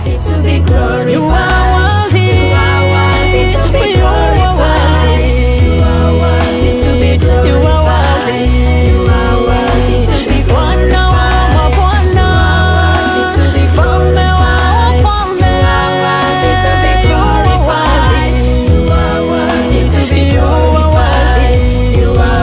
worthy to be glorified. You are worthy. You are worthy to be glorified. You are worthy to be glorified. You are worthy. You are worthy to be glorified. You are worthy to be glorified. You are worthy to be glorified. You are worthy to be glorified. You are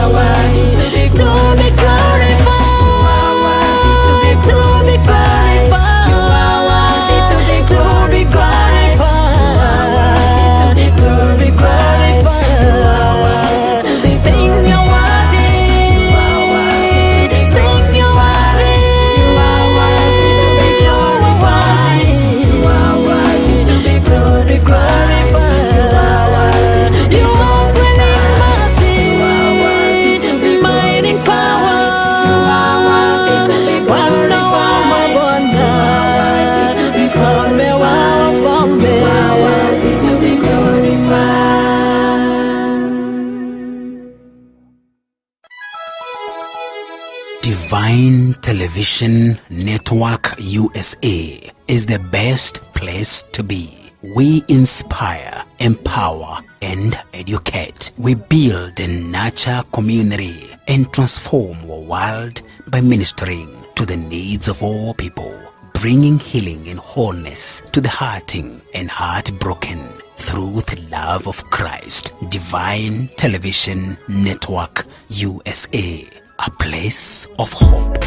worthy to be glorified. Divine Television Network USA is the best place to be. We inspire, empower, and educate. We build and nurture community and transform our world by ministering to the needs of all people, bringing healing and wholeness to the hurting and heartbroken through the love of Christ. Divine Television Network USA, a place of hope.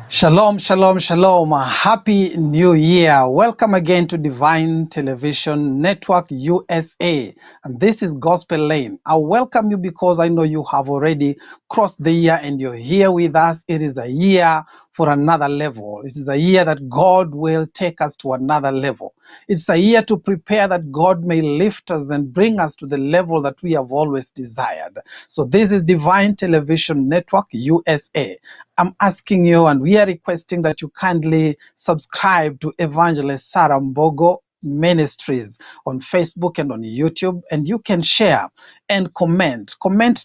Shalom, shalom, shalom. Happy New Year. Welcome again to Divine Television Network USA. And this is Gospel Lane. I welcome you because I know you have already crossed the year and you're here with us. It is a year for another level. It is a year that God will take us to another level. It's a year to prepare that God may lift us and bring us to the level that we have always desired. So this is Divine Television Network USA. I'm asking you, and we are requesting that you kindly subscribe to Evangelist Sarah Mbogo Ministries on Facebook and on YouTube, and you can share and comment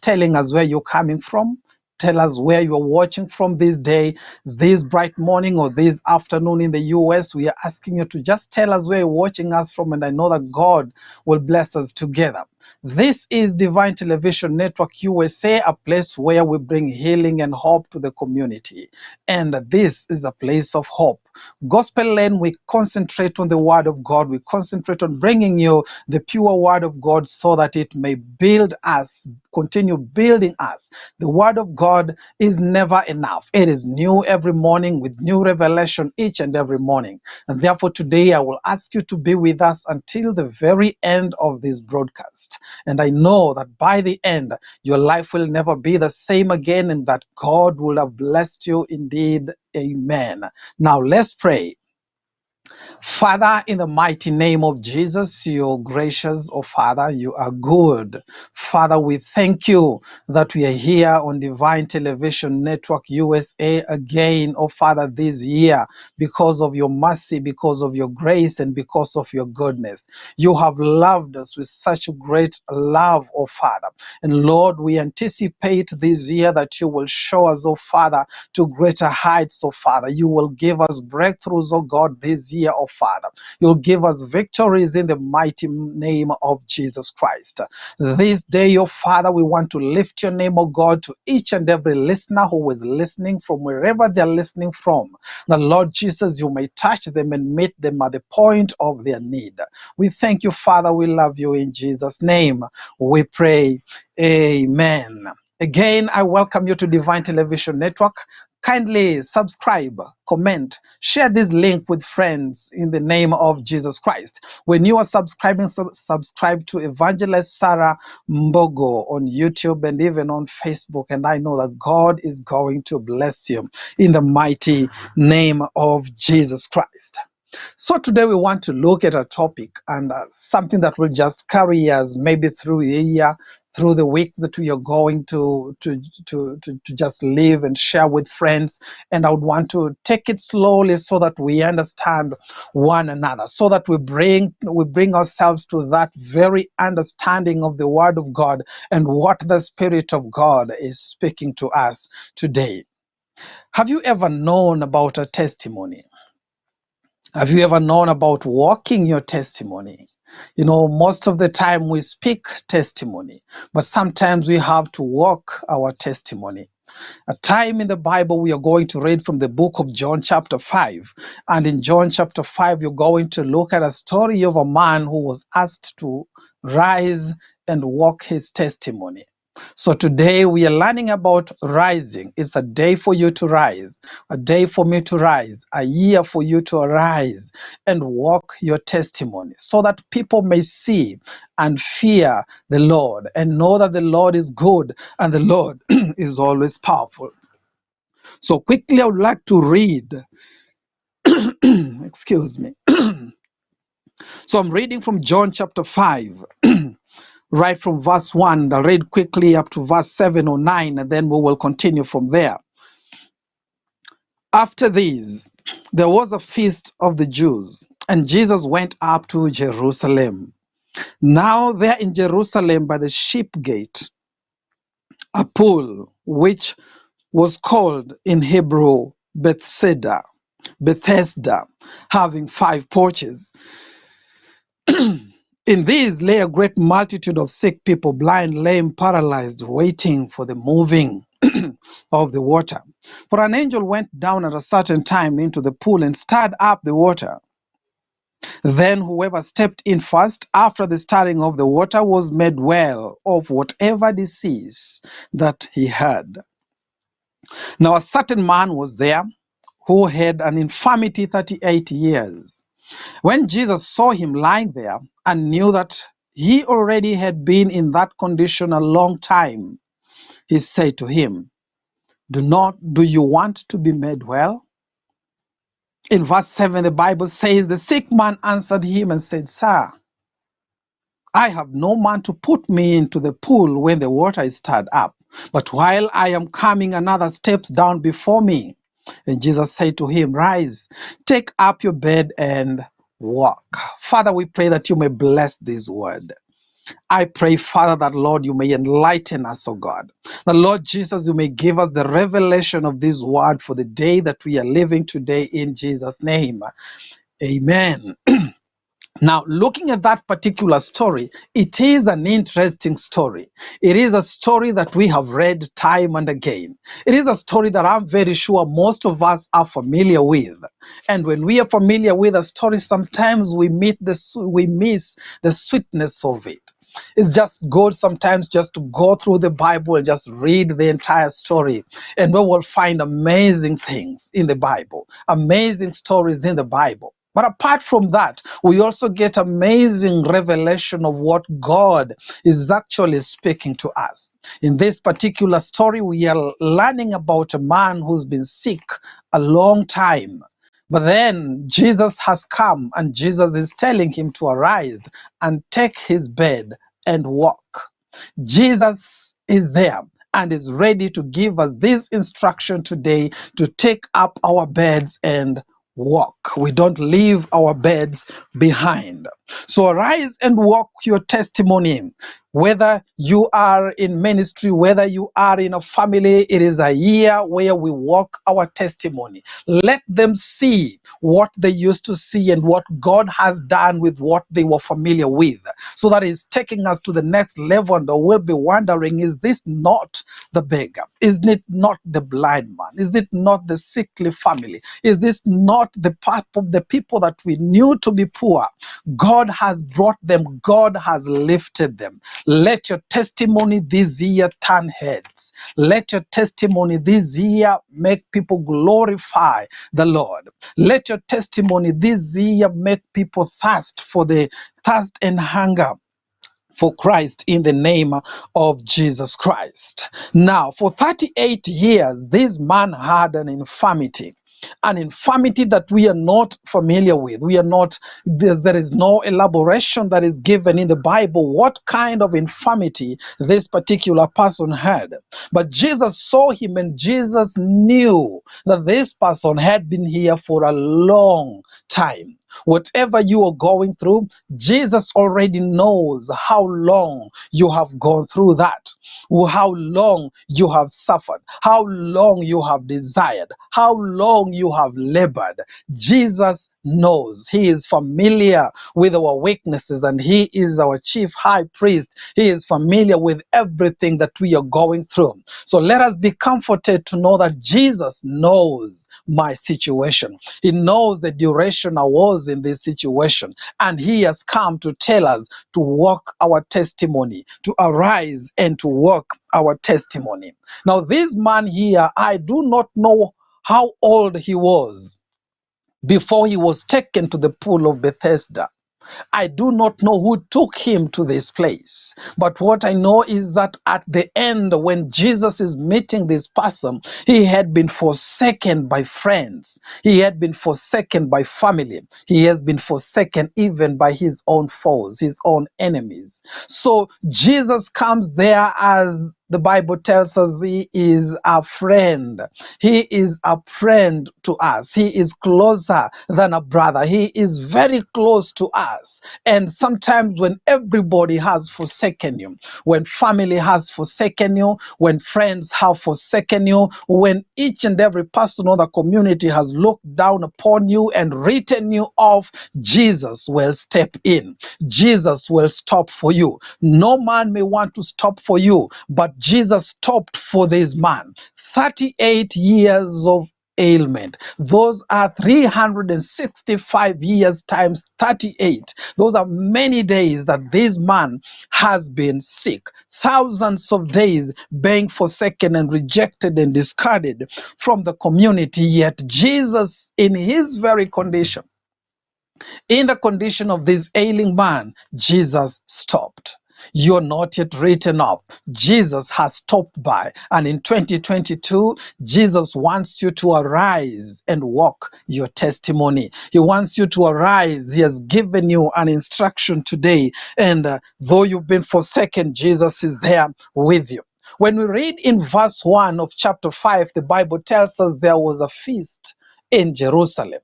telling us where you're coming from. Tell us where you are watching from this day, this bright morning or this afternoon in the US. We are asking you to just tell us where you're watching us from, and I know that God will bless us together. This is Divine Television Network USA, a place where we bring healing and hope to the community. And this is a place of hope. Gospel Lane, we concentrate on the Word of God. We concentrate on bringing you the pure Word of God so that it may build us, continue building us. The Word of God is never enough. It is new every morning with new revelation each and every morning. And therefore today I will ask you to be with us until the very end of this broadcast. And I know that by the end, your life will never be the same again, and that God will have blessed you indeed. Amen. Now let's pray. Father, in the mighty name of Jesus, you're gracious, oh Father, you are good. Father, we thank you that we are here on Divine Television Network USA again, oh Father, this year, because of your mercy, because of your grace, and because of your goodness. You have loved us with such great love, oh Father. And Lord, we anticipate this year that you will show us, oh Father, to greater heights, oh Father. You will give us breakthroughs, oh God, this year, oh Father. You'll give us victories in the mighty name of Jesus Christ. This day, oh Father, we want to lift your name, oh God, to each and every listener who is listening from wherever they're listening from. The Lord Jesus, you may touch them and meet them at the point of their need. We thank you, Father. We love you in Jesus' name. We pray. Amen. Again, I welcome you to Divine Television Network. Kindly subscribe, comment, share this link with friends in the name of Jesus Christ. When you are subscribing, subscribe to Evangelist Sarah Mbogo on YouTube and even on Facebook. And I know that God is going to bless you in the mighty name of Jesus Christ. So today we want to look at a topic and something that will just carry us maybe through the year, through the week that we are going to just live and share with friends. And I would want to take it slowly so that we understand one another, so that we bring ourselves to that very understanding of the Word of God and what the Spirit of God is speaking to us today. Have you ever known about a testimony? Have you ever known about walking your testimony? You know, most of the time we speak testimony, but sometimes we have to walk our testimony. A time in the Bible we are going to read from the book of John chapter 5. And in John chapter 5, you're going to look at a story of a man who was asked to rise and walk his testimony. So today we are learning about rising. It's a day for you to rise, a day for me to rise, a year for you to arise and walk your testimony so that people may see and fear the Lord and know that the Lord is good and the Lord is always powerful. So quickly I would like to read, excuse me. So I'm reading from John chapter 5. Right from verse 1, I'll read quickly up to verse 7 or 9, and then we will continue from there. After these, there was a feast of the Jews, and Jesus went up to Jerusalem. Now there in Jerusalem by the sheep gate, a pool, which was called in Hebrew Bethesda, having 5 porches. In these lay a great multitude of sick people, blind, lame, paralyzed, waiting for the moving of the water. For an angel went down at a certain time into the pool and stirred up the water. Then whoever stepped in first after the stirring of the water was made well of whatever disease that he had. Now a certain man was there who had an infirmity 38 years. When Jesus saw him lying there and knew that he already had been in that condition a long time, he said to him, Do you want to be made well? In verse 7, the Bible says, the sick man answered him and said, Sir, I have no man to put me into the pool when the water is stirred up. But while I am coming, another steps down before me. And Jesus said to him, Rise, take up your bed and walk. Father, we pray that you may bless this word. I pray, Father, that, Lord, you may enlighten us, O God. That, Lord Jesus, you may give us the revelation of this word for the day that we are living today in Jesus' name. Amen. Now, looking at that particular story, it is an interesting story. It is a story that we have read time and again. It is a story that I'm very sure most of us are familiar with. And when we are familiar with a story, sometimes we miss the sweetness of it. It's just good sometimes just to go through the Bible and just read the entire story. And we will find amazing things in the Bible, amazing stories in the Bible. But apart from that, we also get amazing revelation of what God is actually speaking to us. In this particular story, we are learning about a man who's been sick a long time. But then Jesus has come and Jesus is telling him to arise and take his bed and walk. Jesus is there and is ready to give us this instruction today to take up our beds and walk. We don't leave our beds behind. So arise and walk your testimony. Whether you are in ministry, whether you are in a family, it is a year where we walk our testimony. Let them see what they used to see and what God has done with what they were familiar with. So that is taking us to the next level, and we'll be wondering, is this not the beggar? Is it not the blind man? Is it not the sickly family? Is this not the people that we knew to be poor? God has brought them. God has lifted them. Let your testimony this year turn heads. Let your testimony this year make people glorify the Lord. Let your testimony this year make people thirst and hunger for Christ in the name of Jesus Christ. Now, for 38 years, this man had an infirmity. an infirmity that we are not familiar with. We are not, there is no elaboration that is given in the Bible what kind of infirmity this particular person had. But Jesus saw him, and Jesus knew that this person had been here for a long time. Whatever you are going through, Jesus already knows how long you have gone through that, how long you have suffered, how long you have desired, how long you have labored. Jesus knows. He is familiar with our weaknesses, and he is our chief high priest. He is familiar with everything that we are going through. So let us be comforted to know that Jesus knows my situation. He knows the duration I was in this situation, and he has come to tell us to walk our testimony, to arise and to walk our testimony. Now, this man here, I do not know how old he was before he was taken to the pool of Bethesda. I do not know who took him to this place. But what I know is that at the end, when Jesus is meeting this person, he had been forsaken by friends. He had been forsaken by family. He has been forsaken even by his own foes, his own enemies. So Jesus comes there, as the Bible tells us, he is a friend. He is a friend to us. He is closer than a brother. He is very close to us. And sometimes when everybody has forsaken you, when family has forsaken you, when friends have forsaken you, when each and every person in the community has looked down upon you and written you off, Jesus will step in. Jesus will stop for you. No man may want to stop for you, but Jesus stopped for this man. 38 years of ailment. Those are 365 years times 38. Those are many days that this man has been sick. Thousands of days being forsaken and rejected and discarded from the community. Yet Jesus, in his very condition, in the condition of this ailing man, Jesus stopped. You're not yet written off. Jesus has stopped by. And in 2022, Jesus wants you to arise and walk your testimony. He wants you to arise. He has given you an instruction today. And though you've been forsaken, Jesus is there with you. When we read in verse 1 of chapter 5, the Bible tells us there was a feast in Jerusalem.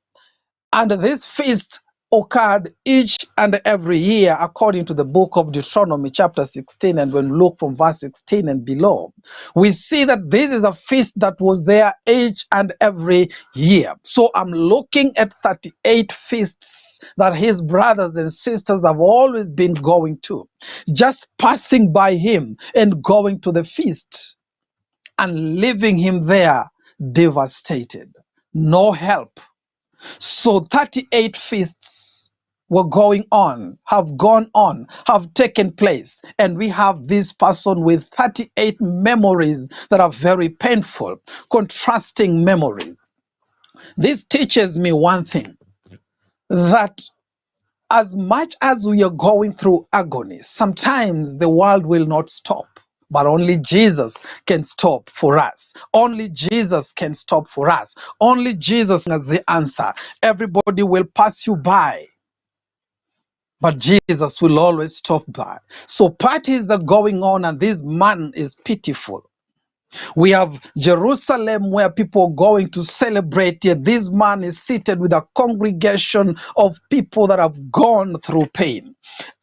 And this feast occurred each and every year according to the book of Deuteronomy chapter 16. And when we look from verse 16 and below, we see that this is a feast that was there each and every year. So I'm looking at 38 feasts that his brothers and sisters have always been going to, just passing by him and going to the feast and leaving him there devastated. No help. So 38 feasts were going on, have gone on, have taken place. And we have this person with 38 memories that are very painful, contrasting memories. This teaches me one thing, that as much as we are going through agony, sometimes the world will not stop. But only Jesus can stop for us. Only Jesus can stop for us. Only Jesus has the answer. Everybody will pass you by, but Jesus will always stop by. So parties are going on, and this man is pitiful. We have Jerusalem where people are going to celebrate, yet this man is seated with a congregation of people that have gone through pain.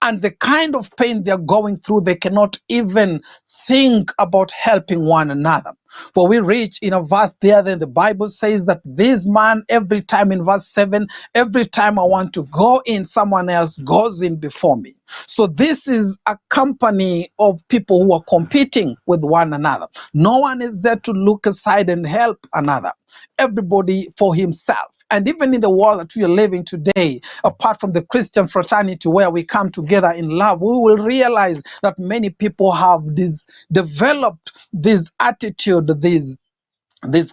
And the kind of pain they're going through, they cannot even think about helping one another. For we reach in a verse there, then the Bible says that this man, every time in verse 7, every time I want to go in, someone else goes in before me. So this is a company of people who are competing with one another. No one is there to look aside and help another. Everybody for himself. And even in the world that we are living today, apart from the Christian fraternity where we come together in love, we will realize that many people have developed this attitude, this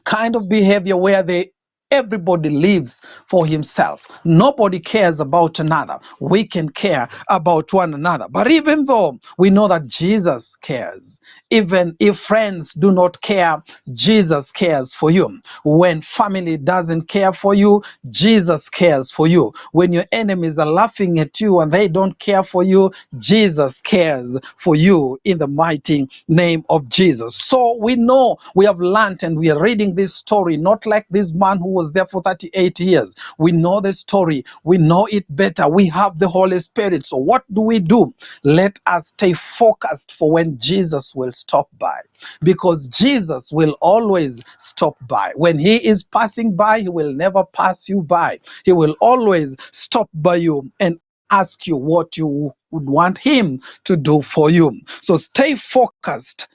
kind of behavior where they Everybody lives for himself. Nobody cares about another. We can care about one another. But even though we know that Jesus cares, even if friends do not care, Jesus cares for you. When family doesn't care for you, Jesus cares for you. When your enemies are laughing at you and they don't care for you, Jesus cares for you in the mighty name of Jesus. So we know, we have learned, and we are reading this story, not like this man who was there for 38 years. We know the story. We know it better. We have the Holy Spirit. So what do? Let us stay focused for when Jesus will stop by, because Jesus will always stop by. When he is passing by, he will never pass you by. He will always stop by you and ask you what you would want him to do for you. So stay focused,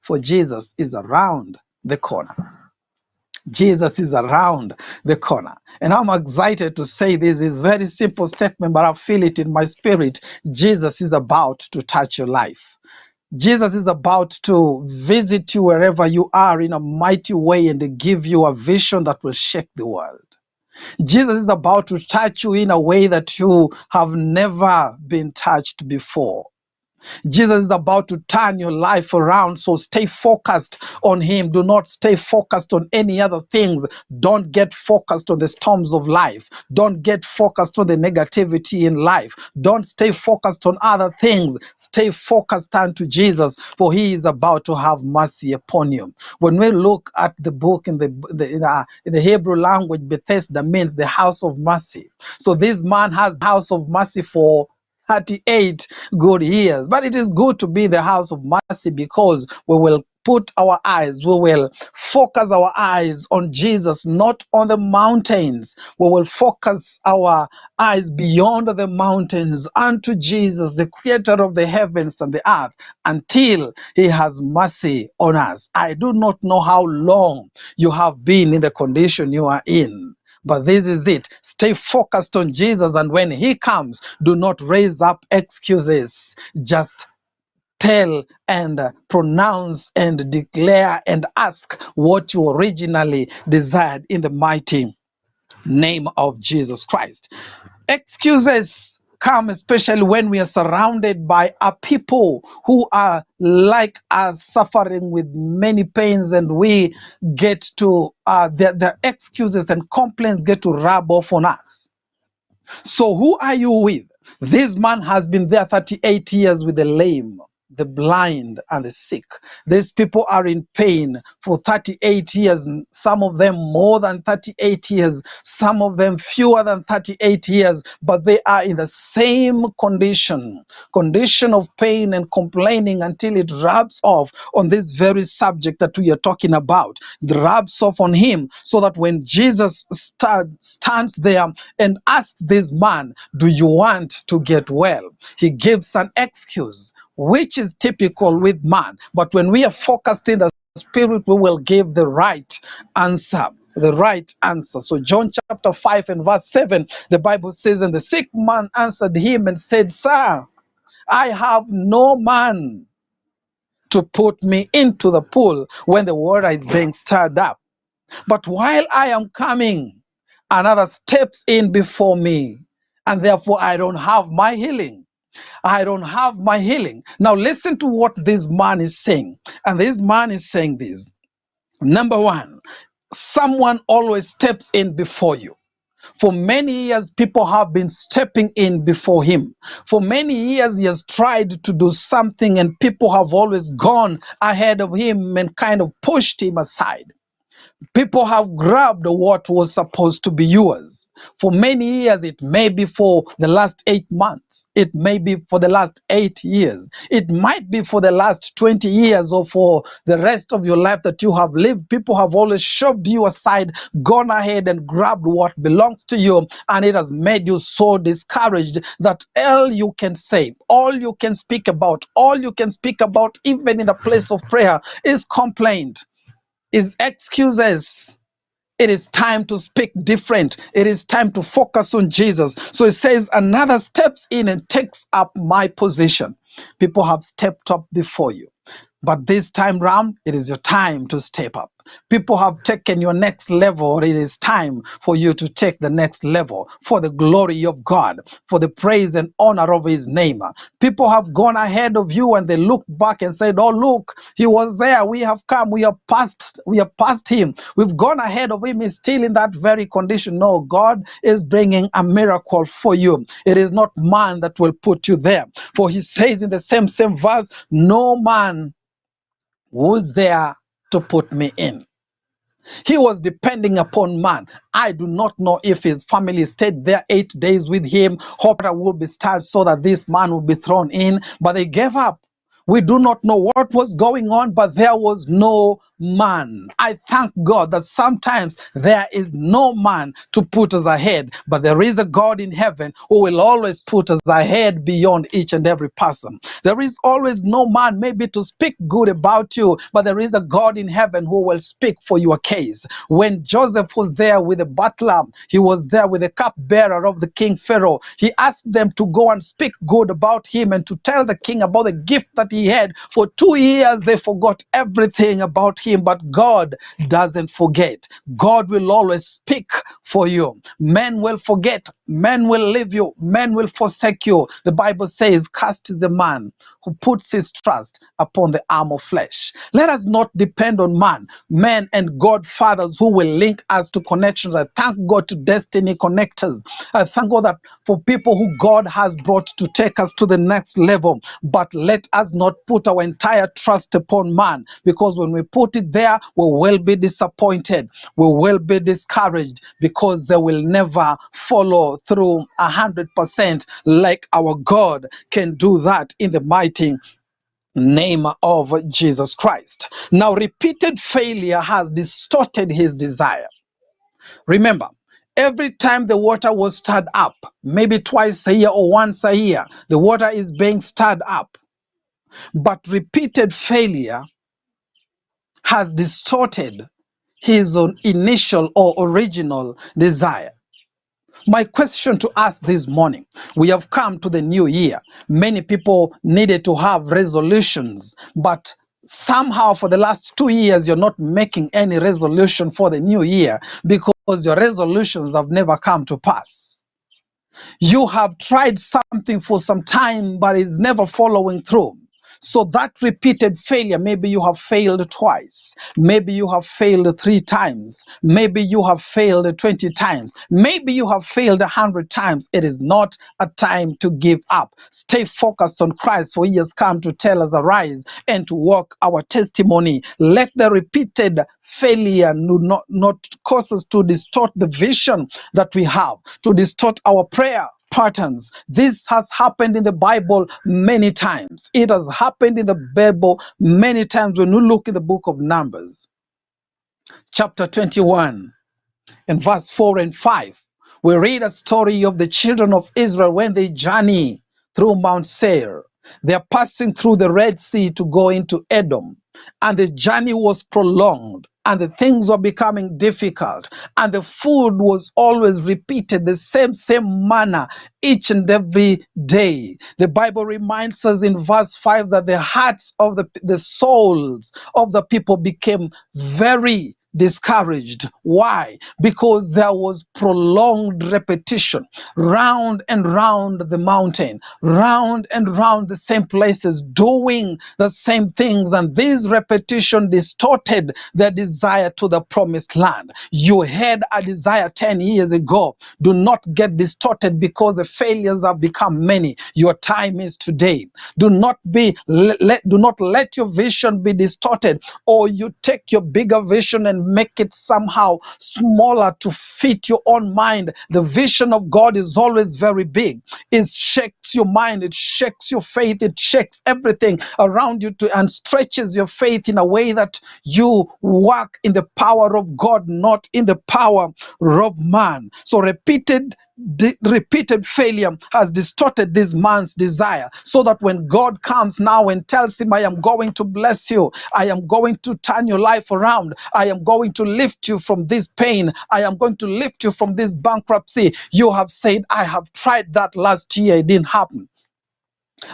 for Jesus is around the corner. Jesus is around the corner. And I'm excited to say this is very simple statement, but I feel it in my spirit. Jesus is about to touch your life. Jesus is about to visit you wherever you are in a mighty way and give you a vision that will shake the world. Jesus is about to touch you in a way that you have never been touched before. Jesus is about to turn your life around, so stay focused on him. Do not stay focused on any other things. Don't get focused on the storms of life. Don't get focused on the negativity in life. Don't stay focused on other things. Stay focused unto Jesus, for he is about to have mercy upon you. When we look at the book in the Hebrew language, Bethesda means the house of mercy. So this man has house of mercy for 38 good years. But it is good to be the house of mercy, because we will put our eyes, we will focus our eyes on Jesus, not on the mountains. We will focus our eyes beyond the mountains unto Jesus, the creator of the heavens and the earth, until he has mercy on us. I do not know how long you have been in the condition you are in, but this is it. Stay focused on Jesus, and when he comes, do not raise up excuses. Just tell and pronounce and declare and ask what you originally desired in the mighty name of Jesus Christ. Excuses come especially when we are surrounded by a people who are like us, suffering with many pains, and we get to the excuses and complaints get to rub off on us. So who are you with? This man has been there 38 years with the lame, the blind, and the sick. These people are in pain for 38 years, some of them more than 38 years, some of them fewer than 38 years, but they are in the same condition of pain and complaining until it rubs off on this very subject that we are talking about. It rubs off on him, so that when Jesus stands there and asks this man, do you want to get well? He gives an excuse, which is typical with man. But when we are focused in the spirit, we will give the right answer. So John chapter 5 and verse 7, the Bible says, and the sick man answered him and said, Sir, I have no man to put me into the pool when the water is being stirred up. But while I am coming, another steps in before me, and therefore I don't have my healing. Now listen to what this man is saying. And this man is saying this. Number one, someone always steps in before you. For many years, people have been stepping in before him. For many years, he has tried to do something, and people have always gone ahead of him and kind of pushed him aside. People have grabbed what was supposed to be yours. For many years, it may be for the last 8 months. It may be for the last 8 years. It might be for the last 20 years or for the rest of your life that you have lived. People have always shoved you aside, gone ahead and grabbed what belongs to you, and it has made you so discouraged that all you can say, all you can speak about, even in the place of prayer, is complaint, is excuses. It is time to speak different. It is time to focus on Jesus. So it says, another steps in and takes up my position. People have stepped up before you, but this time round, it is your time to step up. People have taken your next level. It is time for you to take the next level for the glory of God, for the praise and honor of his name. People have gone ahead of you and they look back and said, oh, look, he was there. We have come. We have passed him. We've gone ahead of him. He's still in that very condition. No, God is bringing a miracle for you. It is not man that will put you there. For he says in the same verse, no man was there to put me in. He was depending upon man. I do not know if his family stayed there 8 days with him, hoping that would be started so that this man would be thrown in, but they gave up. We do not know what was going on, but there was no man. I thank God that sometimes there is no man to put us ahead, but there is a God in heaven who will always put us ahead beyond each and every person. There is always no man maybe to speak good about you, but there is a God in heaven who will speak for your case. When Joseph was there with the butler, he was there with the cupbearer of the king Pharaoh. He asked them to go and speak good about him and to tell the king about the gift that he had. For 2 years they forgot everything about him, but God doesn't forget. God will always speak for you. Men will forget, men will leave you, men will forsake you. The Bible says, "Cursed is the man who puts his trust upon the arm of flesh." Let us not depend on man, men and God fathers who will link us to connections. I thank God to destiny connectors. I thank God that for people who God has brought to take us to the next level. But let us not put our entire trust upon man, because when we put it there, we will be disappointed. We will be discouraged, because they will never follow through 100% like our God can do that in the mighty name of Jesus Christ. Now, repeated failure has distorted his desire. Remember, every time the water was stirred up, maybe twice a year or once a year, the water is being stirred up. But repeated failure has distorted his own initial or original desire. My question to us this morning, we have come to the new year. Many people needed to have resolutions, but somehow for the last 2 years, you're not making any resolution for the new year because your resolutions have never come to pass. You have tried something for some time, but it's never following through. So that repeated failure, maybe you have failed twice, maybe you have failed 3 times, maybe you have failed 20 times, maybe you have failed 100 times. It is not a time to give up. Stay focused on Christ, for he has come to tell us, arise and to walk our testimony. Let the repeated failure not cause us to distort the vision that we have, to distort our prayer patterns. This has happened in the Bible many times. It has happened in the Bible many times. When you look in the book of Numbers, chapter 21 and verse 4 and 5, we read a story of the children of Israel when they journey through Mount Seir. They are passing through the Red Sea to go into Edom, and the journey was prolonged, and the things were becoming difficult, and the food was always repeated the same manner each and every day. The Bible reminds us in verse 5 that the hearts of the souls of the people became very discouraged. Why? Because there was prolonged repetition, round and round the mountain, round and round the same places, doing the same things, and this repetition distorted their desire to the promised land. You had a desire 10 years ago. Do not get distorted because the failures have become many. Your time is today. Do not let your vision be distorted, or you take your bigger vision and make it somehow smaller to fit your own mind. The vision of God is always very big. It shakes your mind, it shakes your faith, it shakes everything around you and stretches your faith in a way that you work in the power of God, not in the power of man. So repeated failure has distorted this man's desire, so that when God comes now and tells him, I am going to bless you, I am going to turn your life around, I am going to lift you from this pain, I am going to lift you from this bankruptcy, you have said, I have tried that last year, it didn't happen.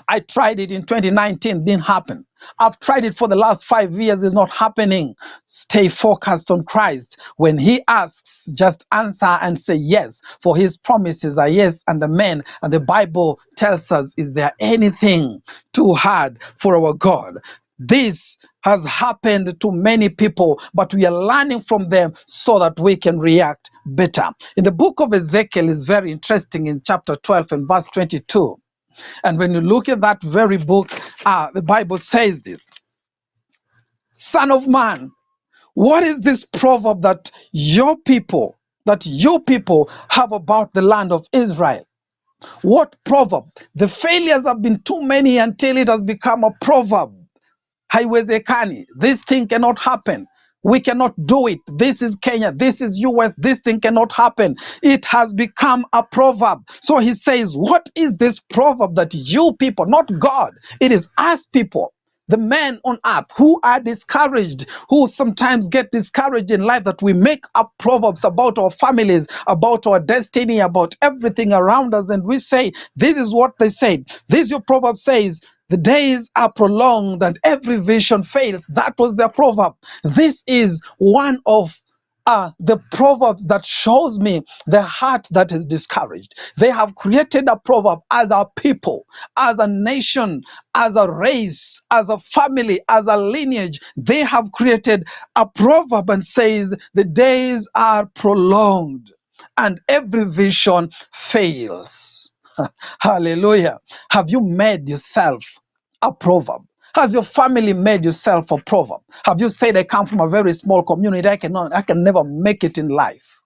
I tried it in 2019, didn't happen. I've tried it for the last 5 years, it's not happening. Stay focused on Christ. When he asks, just answer and say yes, for his promises are yes and amen. And the Bible tells us, is there anything too hard for our God? This has happened to many people, but we are learning from them so that we can react better. In the book of Ezekiel is very interesting in chapter 12 and verse 22. And when you look at that very book, the Bible says this: Son of man, what is this proverb that you people have about the land of Israel? What proverb? The failures have been too many until it has become a proverb. Haiwezekani, this thing cannot happen. We cannot do it. This is Kenya. This is US. This thing cannot happen. It has become a proverb. So he says, what is this proverb that you people, not God, it is us people, the men on earth who are discouraged, who sometimes get discouraged in life, that we make up proverbs about our families, about our destiny, about everything around us. And we say, this is what they said. This your proverb says, the days are prolonged and every vision fails. That was their proverb. This is one of the proverbs that shows me the heart that is discouraged. They have created a proverb as a people, as a nation, as a race, as a family, as a lineage. They have created a proverb and says the days are prolonged and every vision fails. Hallelujah. Have you made yourself a proverb? Has your family made yourself a proverb? Have you said, I come from a very small community, I can never make it in life?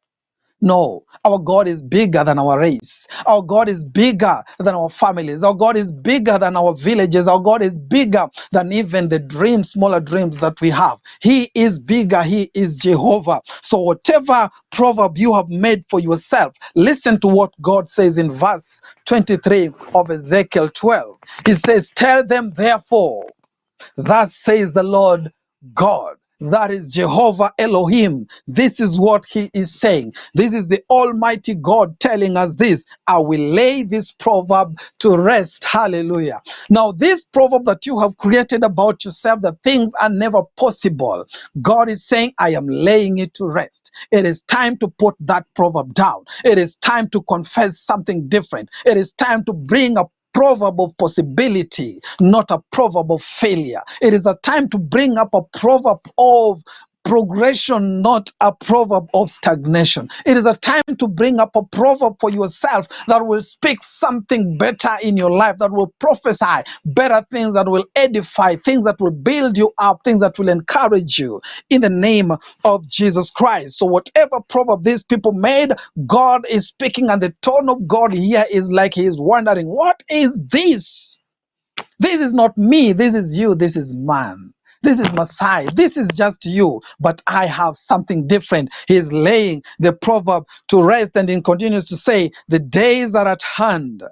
No, our God is bigger than our race. Our God is bigger than our families. Our God is bigger than our villages. Our God is bigger than even the dreams, smaller dreams that we have. He is bigger. He is Jehovah. So whatever proverb you have made for yourself, listen to what God says in verse 23 of Ezekiel 12. He says, tell them therefore, thus says the Lord God. That is Jehovah Elohim. This is what he is saying. This is the Almighty God telling us this. I will lay this proverb to rest. Hallelujah. Now, this proverb that you have created about yourself, that things are never possible, God is saying, I am laying it to rest. It is time to put that proverb down. It is time to confess something different. It is time to bring a proverb of possibility, not a proverb of failure. It is a time to bring up a proverb of progression, not a proverb of stagnation. It is a time to bring up a proverb for yourself that will speak something better in your life, that will prophesy better things, that will edify, things that will build you up, things that will encourage you in the name of Jesus Christ. So whatever proverb these people made, God is speaking, and the tone of God here is like he is wondering, what is this? This is not me, this is you, this is man. This is Messiah. This is just you, but I have something different. He is laying the proverb to rest, and he continues to say, the days are at hand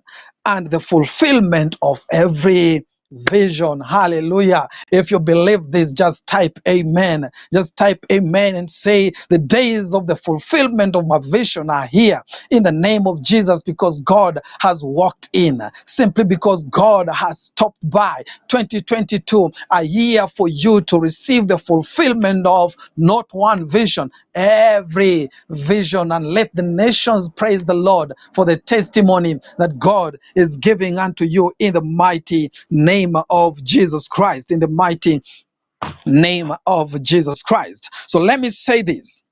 and the fulfillment of every vision. Hallelujah. If you believe this, just type amen. Just type amen and say, the days of the fulfillment of my vision are here in the name of Jesus, because God has walked in, simply because God has stopped by. 2022, a year for you to receive the fulfillment of not one vision, every vision. And let the nations praise the Lord for the testimony that God is giving unto you in the mighty name of Jesus Christ, in the mighty name of Jesus Christ. So let me say this.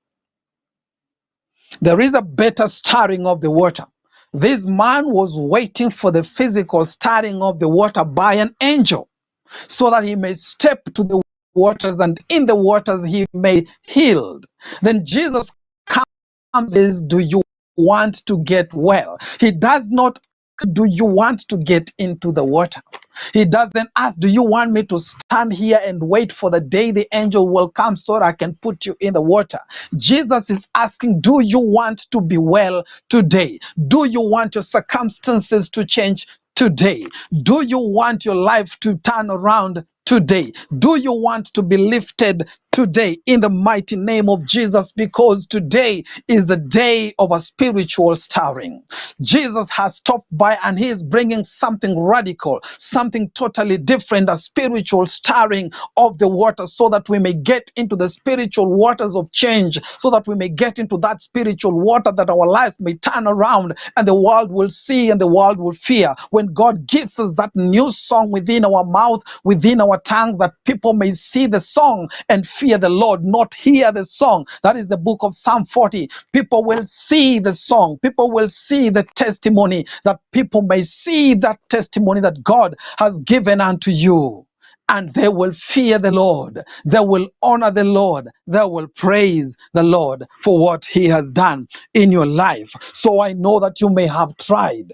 There is a better stirring of the water. This man was waiting for the physical stirring of the water by an angel, so that he may step to the waters, and in the waters he may healed. Then Jesus comes and says, do you want to get well? He does not, do you want to get into the water? He doesn't ask, do you want me to stand here and wait for the day the angel will come so that I can put you in the water? Jesus is asking, do you want to be well today? Do you want your circumstances to change today? Do you want your life to turn around today? Do you want to be lifted today in the mighty name of Jesus, because today is the day of a spiritual stirring. Jesus has stopped by and he is bringing something radical, something totally different, a spiritual stirring of the water, so that we may get into the spiritual waters of change, so that we may get into that spiritual water that our lives may turn around and the world will see and the world will fear. When God gives us that new song within our mouth, within our tongue, that people may see the song and fear the Lord, not hear the song. That is the book of Psalm 40. People will see the song, people will see the testimony, that people may see that testimony that God has given unto you. And they will fear the Lord, they will honor the Lord, they will praise the Lord for what he has done in your life. So I know that you may have tried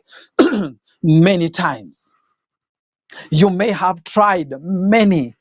many times. You may have tried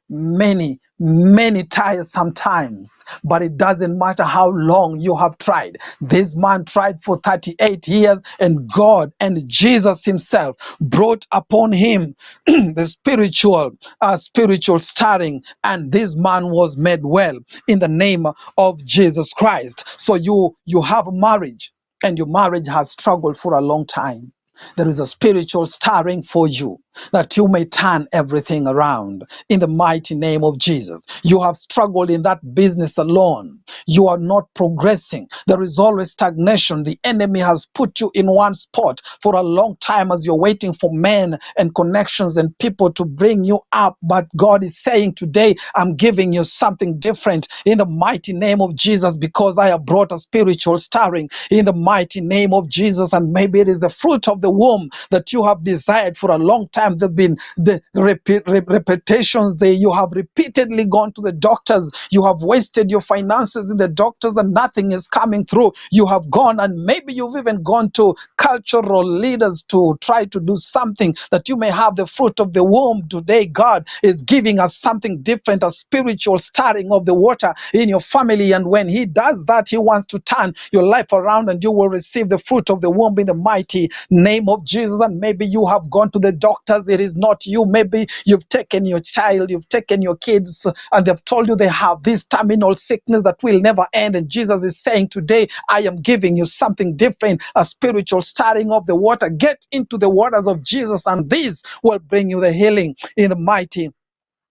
many times sometimes, but it doesn't matter how long you have tried. This man tried for 38 years, and God and Jesus himself brought upon him the spiritual stirring, and this man was made well in the name of Jesus Christ. So you have a marriage, and your marriage has struggled for a long time. There is a spiritual stirring for you, that you may turn everything around in the mighty name of Jesus. You have struggled in that business alone. You are not progressing. There is always stagnation. The enemy has put you in one spot for a long time as you're waiting for men and connections and people to bring you up. But God is saying today, I'm giving you something different in the mighty name of Jesus, because I have brought a spiritual stirring in the mighty name of Jesus. And maybe it is the fruit of the womb that you have desired for a long time. There have been the repetitions there. You have repeatedly gone to the doctors. You have wasted your finances in the doctors and nothing is coming through. You have gone, and maybe you've even gone to cultural leaders to try to do something that you may have the fruit of the womb. Today, God is giving us something different, a spiritual stirring of the water in your family. And when he does that, he wants to turn your life around and you will receive the fruit of the womb in the mighty name of Jesus. And maybe you have gone to the doctors. It is not you. Maybe you've taken your child, you've taken your kids, and they've told you they have this terminal sickness that will never end. And Jesus is saying today, I am giving you something different, a spiritual stirring of the water. Get into the waters of Jesus, and this will bring you the healing in the mighty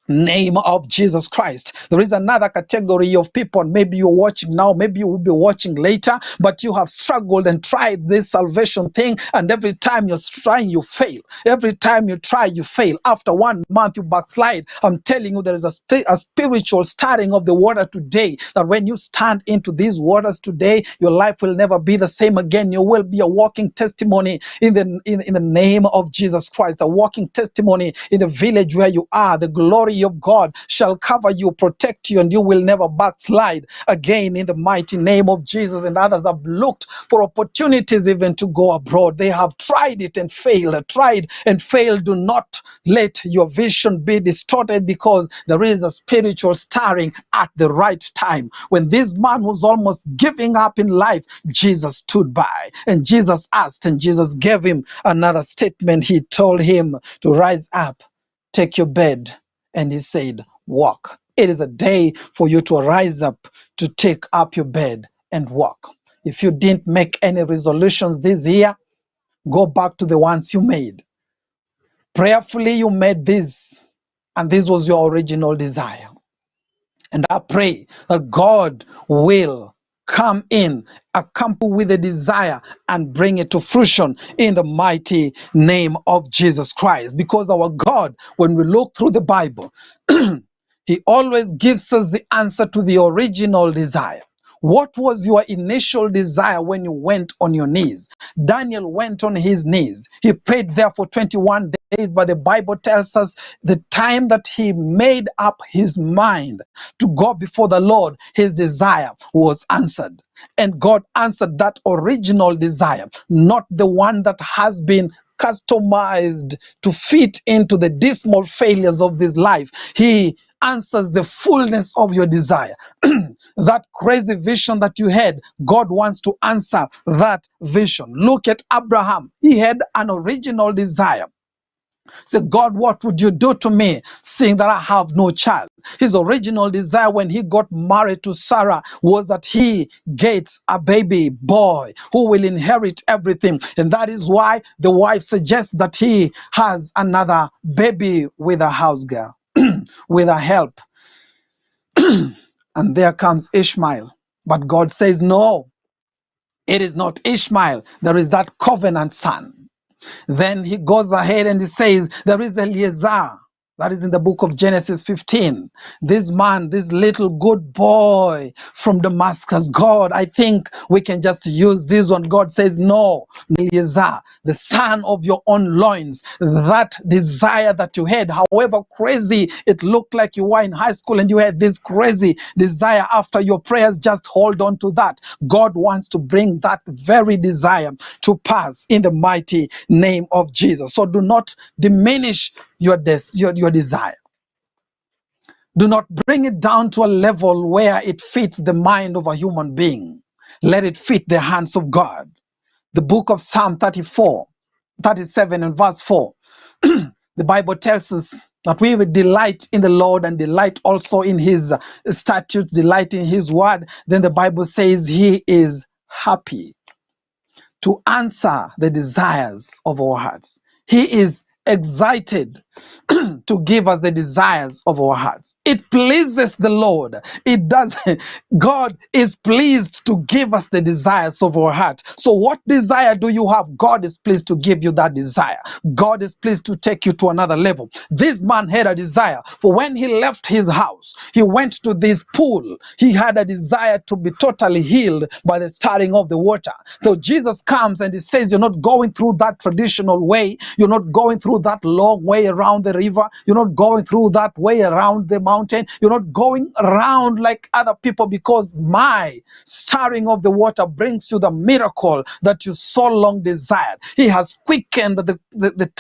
name of Jesus Christ. There is another category of people. Maybe you're watching now, maybe you will be watching later, but you have struggled and tried this salvation thing, and every time you're trying, you fail. Every time you try, you fail. After 1 month, you backslide. I'm telling you, there is a spiritual stirring of the water today, that when you stand into these waters today, your life will never be the same again. You will be a walking testimony in the name of Jesus Christ, a walking testimony in the village where you are. The glory of God shall cover you, protect you, and you will never backslide again in the mighty name of Jesus. And others have looked for opportunities even to go abroad. They have tried it and failed, tried and failed. Do not let your vision be distorted, because there is a spiritual stirring at the right time. When this man was almost giving up in life, Jesus stood by and Jesus asked, and Jesus gave him another statement. He told him to rise up, take your bed, and he said, walk. It is a day for you to rise up, to take up your bed and walk. If you didn't make any resolutions this year, go back to the ones you made. Prayerfully, you made this, and this was your original desire. And I pray that God will come in, accompany with a desire, and bring it to fruition in the mighty name of Jesus Christ. Because our God, when we look through the Bible, he always gives us the answer to the original desire. What was your initial desire when you went on your knees? Daniel went on his knees. He prayed there for 21 days, but the Bible tells us the time that he made up his mind to go before the Lord, his desire was answered. And God answered that original desire, not the one that has been customized to fit into the dismal failures of this life. He answers the fullness of your desire. That crazy vision that you had, God wants to answer that vision. Look at Abraham. He had an original desire. Say, God, what would you do to me, seeing that I have no child? His original desire when he got married to Sarah was that he gets a baby boy who will inherit everything. And that is why the wife suggests that he has another baby with a house girl, with a help. And there comes Ishmael. But God says, no, it is not Ishmael. There is that covenant son. Then he goes ahead and he says, there is Eliezer. That is in the book of Genesis 15. This man, this little good boy from Damascus, God, I think we can just use this one. God says, no, Eliezer, the son of your own loins, that desire that you had, however crazy it looked like you were in high school and you had this crazy desire after your prayers, just hold on to that. God wants to bring that very desire to pass in the mighty name of Jesus. So do not diminish your desire. Do not bring it down to a level where it fits the mind of a human being. Let it fit the hands of God. The book of Psalm 37 and verse 4. The Bible tells us that we will delight in the Lord and delight also in his statutes, delight in his word. Then the Bible says he is happy to answer the desires of our hearts. He is excited to give us the desires of our hearts. It pleases the Lord. It does. God is pleased to give us the desires of our heart. So what desire do you have? God is pleased to give you that desire. God is pleased to take you to another level. This man had a desire, for when he left his house, he went to this pool. He had a desire to be totally healed by the stirring of the water. So Jesus comes and he says, you're not going through that traditional way. You're not going through that long way around the river. You're not going through that way around the mountain. You're not going around like other people, because my stirring of the water brings you the miracle that you so long desired. He has quickened the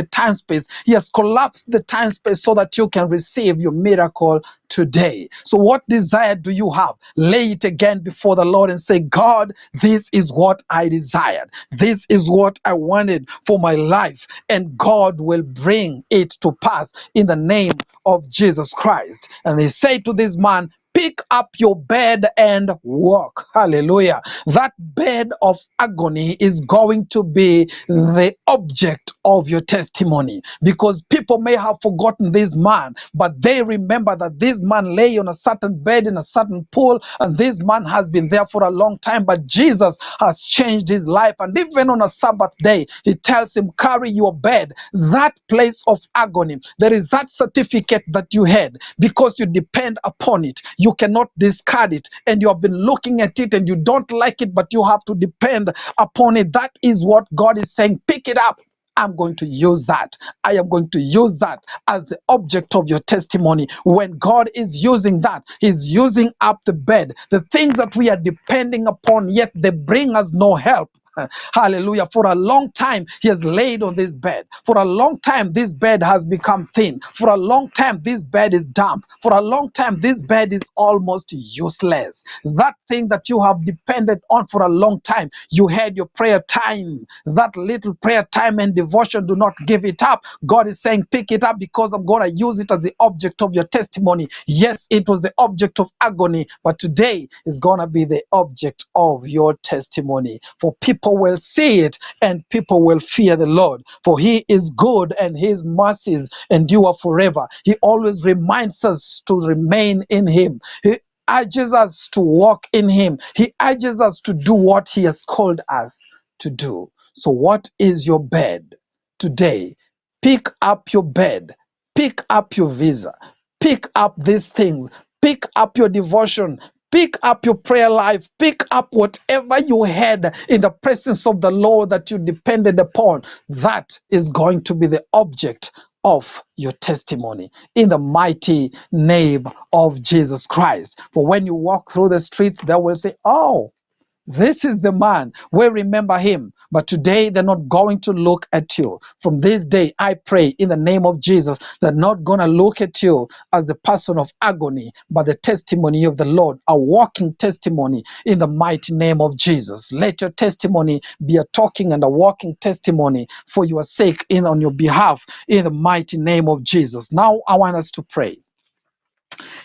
time space. He has collapsed the time space so that you can receive your miracle today. So what desire do you have? Lay it again before the Lord and say, God, this is what I desired. This is what I wanted for my life. And God will bring it to pass in the name of Jesus Christ. And they say to this man, pick up your bed and walk. Hallelujah. That bed of agony is going to be the object of your testimony, because people may have forgotten this man, but they remember that this man lay on a certain bed in a certain pool, and this man has been there for a long time, but Jesus has changed his life. And even on a Sabbath day, he tells him, carry your bed. That place of agony, there is that certificate that you had, because you depend upon it. You cannot discard it, and you have been looking at it and you don't like it, but you have to depend upon it. That is what God is saying. Pick it up. I'm going to use that. I am going to use that as the object of your testimony. When God is using that, he's using up the bed, the things that we are depending upon, yet they bring us no help. Hallelujah. For a long time, he has laid on this bed. For a long time, this bed has become thin. For a long time, this bed is damp. For a long time, this bed is almost useless. That thing that you have depended on for a long time, you had your prayer time. That little prayer time and devotion, do not give it up. God is saying, pick it up, because I'm going to use it as the object of your testimony. Yes, it was the object of agony, but today is going to be the object of your testimony. For people will see it and people will fear the Lord, for he is good and his mercies endure forever. He always reminds us to remain in him. He urges us to walk in him. He urges us to do what he has called us to do. So what is your bed today? Pick up your bed. Pick up your visa. Pick up these things. Pick up your devotion. Pick up your prayer life. Pick up whatever you had in the presence of the Lord that you depended upon. That is going to be the object of your testimony in the mighty name of Jesus Christ. For when you walk through the streets, they will say, oh, This is the man. We remember him. But today they're not going to look at you. From this day, I pray in the name of Jesus, they're not going to look at you as the person of agony, but the testimony of the Lord, a walking testimony in the mighty name of Jesus. Let your testimony be a talking and a walking testimony for your sake on your behalf in the mighty name of Jesus. Now I want us to pray.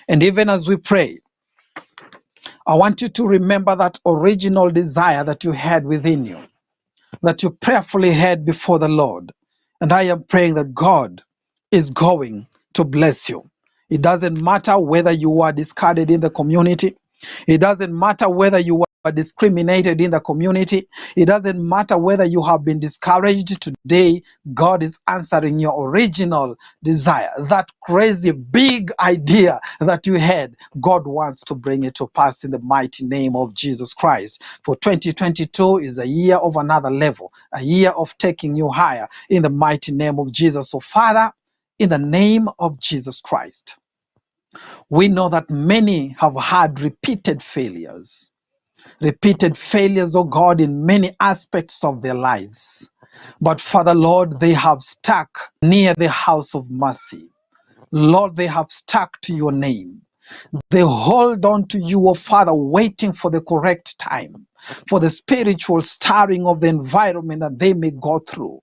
And even as we pray, I want you to remember that original desire that you had within you, that you prayerfully had before the Lord. And I am praying that God is going to bless you. It doesn't matter whether you are discarded in the community. It doesn't matter whether you are discriminated in the community. It doesn't matter whether you have been discouraged. Today, God is answering your original desire. That crazy big idea that you had, God wants to bring it to pass in the mighty name of Jesus Christ. For 2022 is a year of another level, a year of taking you higher in the mighty name of Jesus. So Father, in the name of Jesus Christ, we know that many have had repeated failures, oh God, in many aspects of their lives. But Father, Lord, they have stuck near the house of mercy. Lord, they have stuck to your name. They hold on to you, oh Father, waiting for the correct time, for the spiritual stirring of the environment that they may go through.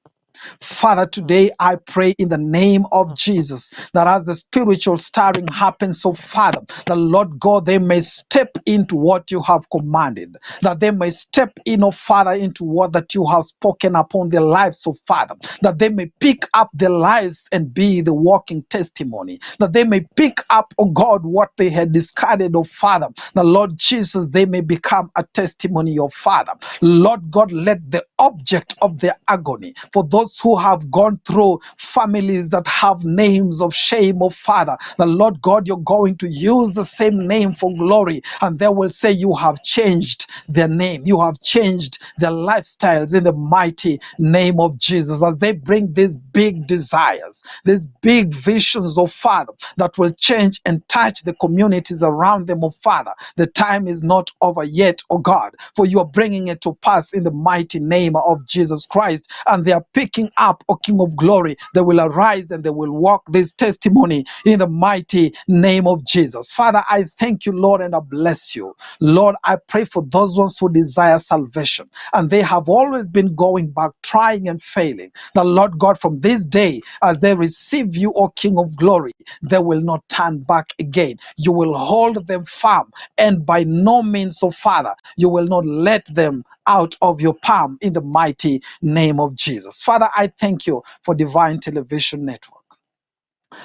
Father, today I pray in the name of Jesus that as the spiritual stirring happens, so Father, the Lord God, they may step into what you have commanded, that they may step in, oh Father, into what that you have spoken upon their lives, so Father, that they may pick up their lives and be the walking testimony, that they may pick up, oh God, what they had discarded, oh Father, the Lord Jesus, they may become a testimony, oh Father. Lord God, let the object of their agony, for those who have gone through families that have names of shame, oh Father, the Lord God, you're going to use the same name for glory, and they will say you have changed their name, you have changed their lifestyles in the mighty name of Jesus, as they bring these big desires, these big visions, oh Father, that will change and touch the communities around them, oh Father. The time is not over yet, oh God, for you are bringing it to pass in the mighty name of Jesus Christ, and they are picking up, O King of Glory. They will arise and they will walk this testimony in the mighty name of Jesus. Father, I thank you, Lord, and I bless you. Lord, I pray for those ones who desire salvation, and they have always been going back, trying and failing. The Lord God, from this day, as they receive you, O King of Glory, they will not turn back again. You will hold them firm, and by no means, so Father, you will not let them out of your palm in the mighty name of Jesus. Father, I thank you for Divine Television Network.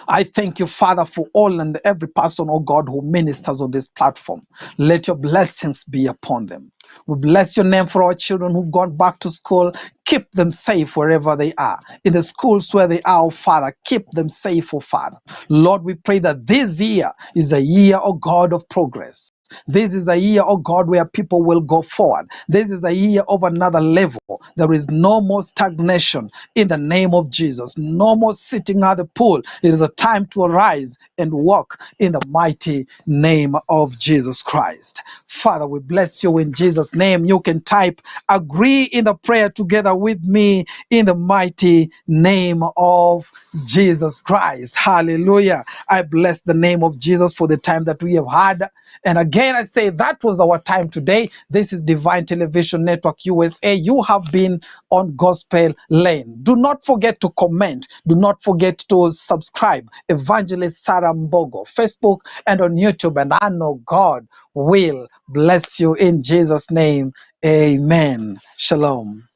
I thank you, Father, for all and every person, oh God, who ministers on this platform. Let your blessings be upon them. We bless your name for our children who've gone back to school. Keep them safe wherever they are. In the schools where they are, oh Father, keep them safe, oh Father. Lord, we pray that this year is a year, oh God, of progress. This is a year, oh God, where people will go forward. This is a year of another level. There is no more stagnation in the name of Jesus. No more sitting at the pool. It is a time to arise and walk in the mighty name of Jesus Christ. Father, we bless you in Jesus' name. You can type agree in the prayer together with me in the mighty name of Jesus Christ. Hallelujah. I bless the name of Jesus for the time that we have had. And again, I say that was our time today. This is Divine Television Network USA. You have been on Gospel Lane. Do not forget to comment. Do not forget to subscribe. Evangelist Sarah Mbogo, Facebook and on YouTube. And I know God will bless you in Jesus' name. Amen. Shalom.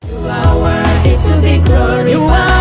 You are worthy to be glorified.